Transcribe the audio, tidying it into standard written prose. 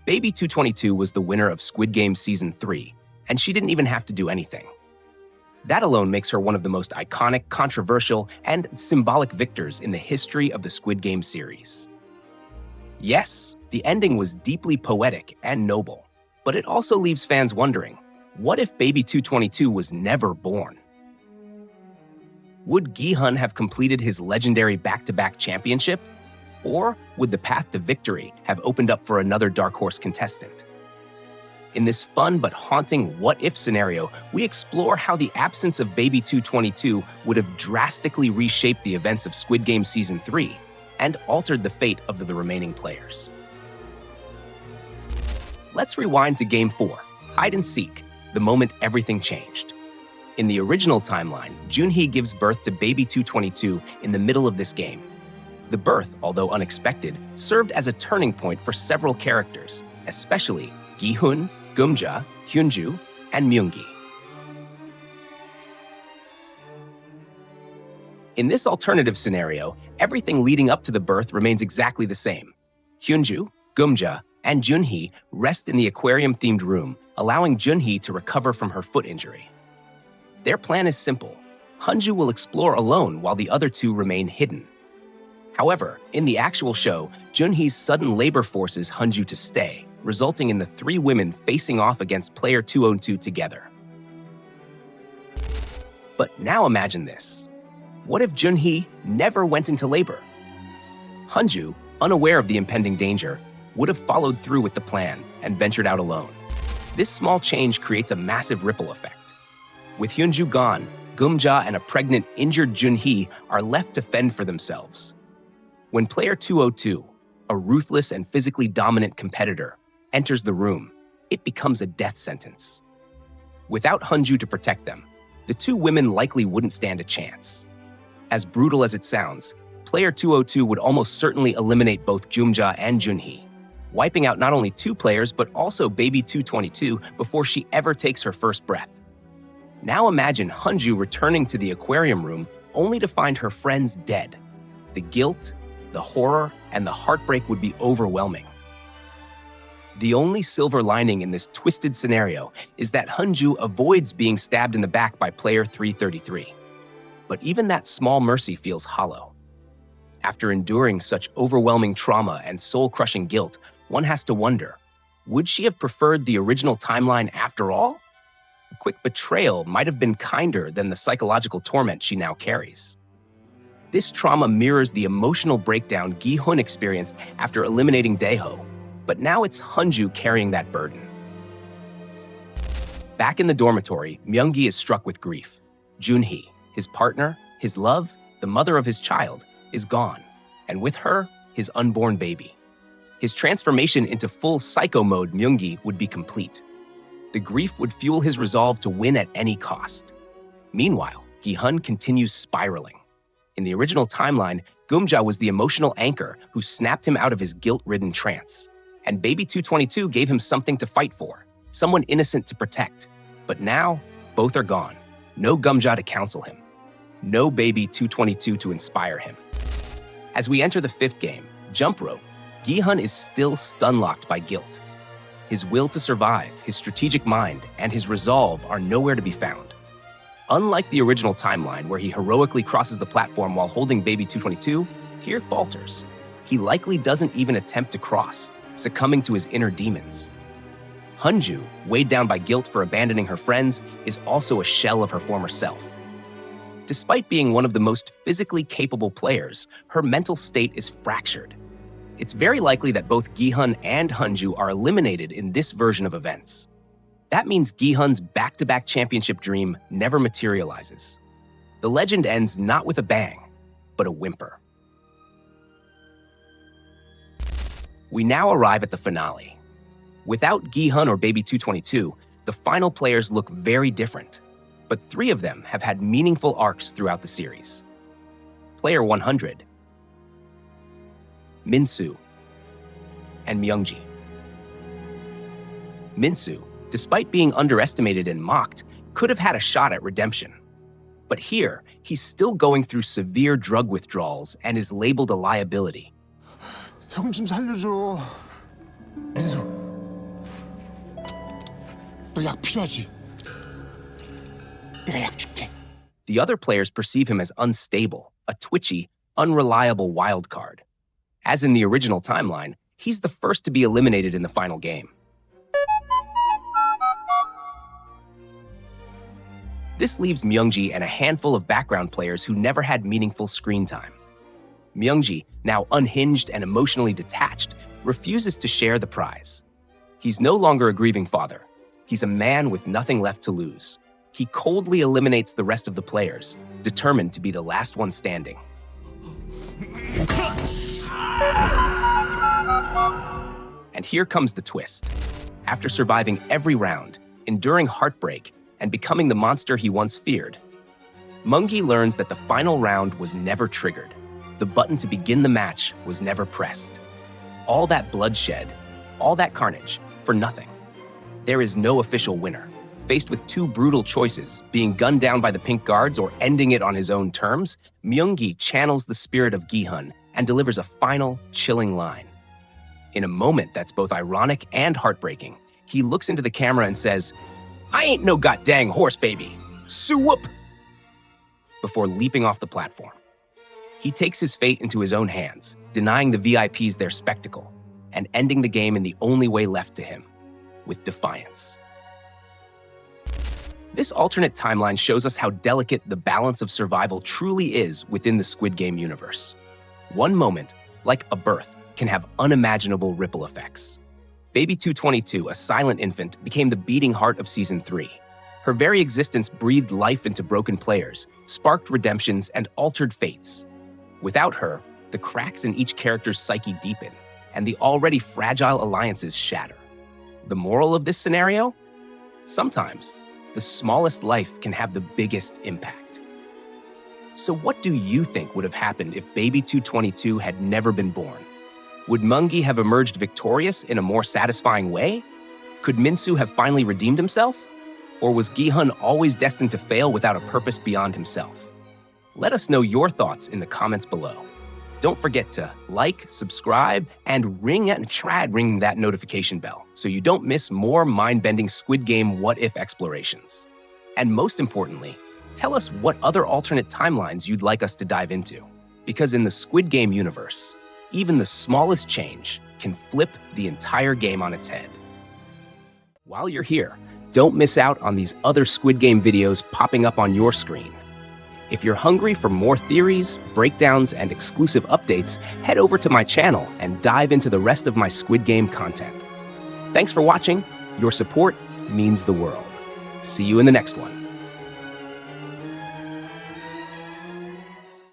Baby 222 was the winner of Squid Game Season 3, and she didn't even have to do anything. That alone makes her one of the most iconic, controversial, and symbolic victors in the history of the Squid Game series. Yes, the ending was deeply poetic and noble, but it also leaves fans wondering, what if Baby 222 was never born? Would Gi-hun have completed his legendary back-to-back championship? Or would the path to victory have opened up for another dark horse contestant? In this fun but haunting what-if scenario, we explore how the absence of Baby 222 would have drastically reshaped the events of Squid Game Season 3 and altered the fate of the remaining players. Let's rewind to Game 4, Hide and Seek, the moment everything changed. In the original timeline, Junhee gives birth to Baby 222 in the middle of this game. The birth, although unexpected, served as a turning point for several characters, especially Gi-hun, Geum-ja, Hyunju, and Myung-gi. In this alternative scenario, everything leading up to the birth remains exactly the same. Hyunju, Geum-ja, and Junhee rest in the aquarium-themed room, allowing Junhee to recover from her foot injury. Their plan is simple. Hunju will explore alone while the other two remain hidden. However, in the actual show, Junhee's sudden labor forces Hunju to stay, resulting in the three women facing off against player 202 together. But now imagine this. What if Junhee never went into labor? Hunju, unaware of the impending danger, would have followed through with the plan and ventured out alone. This small change creates a massive ripple effect. With Hyunju gone, Geum-ja and a pregnant, injured Junhee are left to fend for themselves. When player 202, a ruthless and physically dominant competitor, enters the room, it becomes a death sentence. Without Hunju to protect them, the two women likely wouldn't stand a chance. As brutal as it sounds, player 202 would almost certainly eliminate both Geum-ja and Junhee, wiping out not only two players but also Baby 222 before she ever takes her first breath. Now imagine Hunju returning to the aquarium room only to find her friends dead. The guilt, the horror, and the heartbreak would be overwhelming. The only silver lining in this twisted scenario is that Hunju avoids being stabbed in the back by player 333. But even that small mercy feels hollow. After enduring such overwhelming trauma and soul-crushing guilt, one has to wonder, would she have preferred the original timeline after all? A quick betrayal might have been kinder than the psychological torment she now carries. This trauma mirrors the emotional breakdown Gi-hun experienced after eliminating Daeho, but now it's Hunju carrying that burden. Back in the dormitory, Myung-gi is struck with grief. Junhee, his partner, his love, the mother of his child, is gone, and with her, his unborn baby. His transformation into full psycho mode Myung-gi would be complete. The grief would fuel his resolve to win at any cost. Meanwhile, Gi-hun continues spiraling. In the original timeline, Geum-ja was the emotional anchor who snapped him out of his guilt-ridden trance. And Baby 222 gave him something to fight for, someone innocent to protect. But now, both are gone. No Geum-ja to counsel him. No Baby 222 to inspire him. As we enter the fifth game, Jump Rope, Gi-hun is still stun-locked by guilt. His will to survive, his strategic mind, and his resolve are nowhere to be found. Unlike the original timeline, where he heroically crosses the platform while holding Baby 222, here falters. He likely doesn't even attempt to cross, succumbing to his inner demons. Hunju, weighed down by guilt for abandoning her friends, is also a shell of her former self. Despite being one of the most physically capable players, her mental state is fractured. It's very likely that both Gi-hun and Hunju are eliminated in this version of events. That means Gi-hun's back-to-back championship dream never materializes. The legend ends not with a bang, but a whimper. We now arrive at the finale. Without Gi-hun or Baby 222, the final players look very different, but three of them have had meaningful arcs throughout the series. Player 100, Min-soo, and Myung-ji. Min-soo, despite being underestimated and mocked, could have had a shot at redemption. But here, he's still going through severe drug withdrawals and is labeled a liability. 형 좀 살려줘. 민수, 너 약 필요하지? 내가 약 줄게. The other players perceive him as unstable, a twitchy, unreliable wild card. As in the original timeline, he's the first to be eliminated in the final game. This leaves Myungji and a handful of background players who never had meaningful screen time. Myungji, now unhinged and emotionally detached, refuses to share the prize. He's no longer a grieving father. He's a man with nothing left to lose. He coldly eliminates the rest of the players, determined to be the last one standing. And here comes the twist. After surviving every round, enduring heartbreak, and becoming the monster he once feared, Myungji learns that the final round was never triggered. The button to begin the match was never pressed. All that bloodshed, all that carnage, for nothing. There is no official winner. Faced with two brutal choices, being gunned down by the pink guards or ending it on his own terms, Myungji channels the spirit of Gi-hun and delivers a final, chilling line. In a moment that's both ironic and heartbreaking, he looks into the camera and says, "I ain't no goddamn horse baby, soo-whoop," before leaping off the platform. He takes his fate into his own hands, denying the VIPs their spectacle, and ending the game in the only way left to him, with defiance. This alternate timeline shows us how delicate the balance of survival truly is within the Squid Game universe. One moment, like a birth, can have unimaginable ripple effects. Baby 222, a silent infant, became the beating heart of Season 3. Her very existence breathed life into broken players, sparked redemptions, and altered fates. Without her, the cracks in each character's psyche deepen, and the already fragile alliances shatter. The moral of this scenario? Sometimes, the smallest life can have the biggest impact. So what do you think would have happened if Baby 222 had never been born? Would Myungji have emerged victorious in a more satisfying way? Could Minsu have finally redeemed himself? Or was Gi-hun always destined to fail without a purpose beyond himself? Let us know your thoughts in the comments below. Don't forget to like, subscribe, and ring that notification bell so you don't miss more mind-bending Squid Game what-if explorations. And most importantly, tell us what other alternate timelines you'd like us to dive into. Because in the Squid Game universe, even the smallest change can flip the entire game on its head. While you're here, don't miss out on these other Squid Game videos popping up on your screen. If you're hungry for more theories, breakdowns, and exclusive updates, head over to my channel and dive into the rest of my Squid Game content. Thanks for watching. Your support means the world. See you in the next one.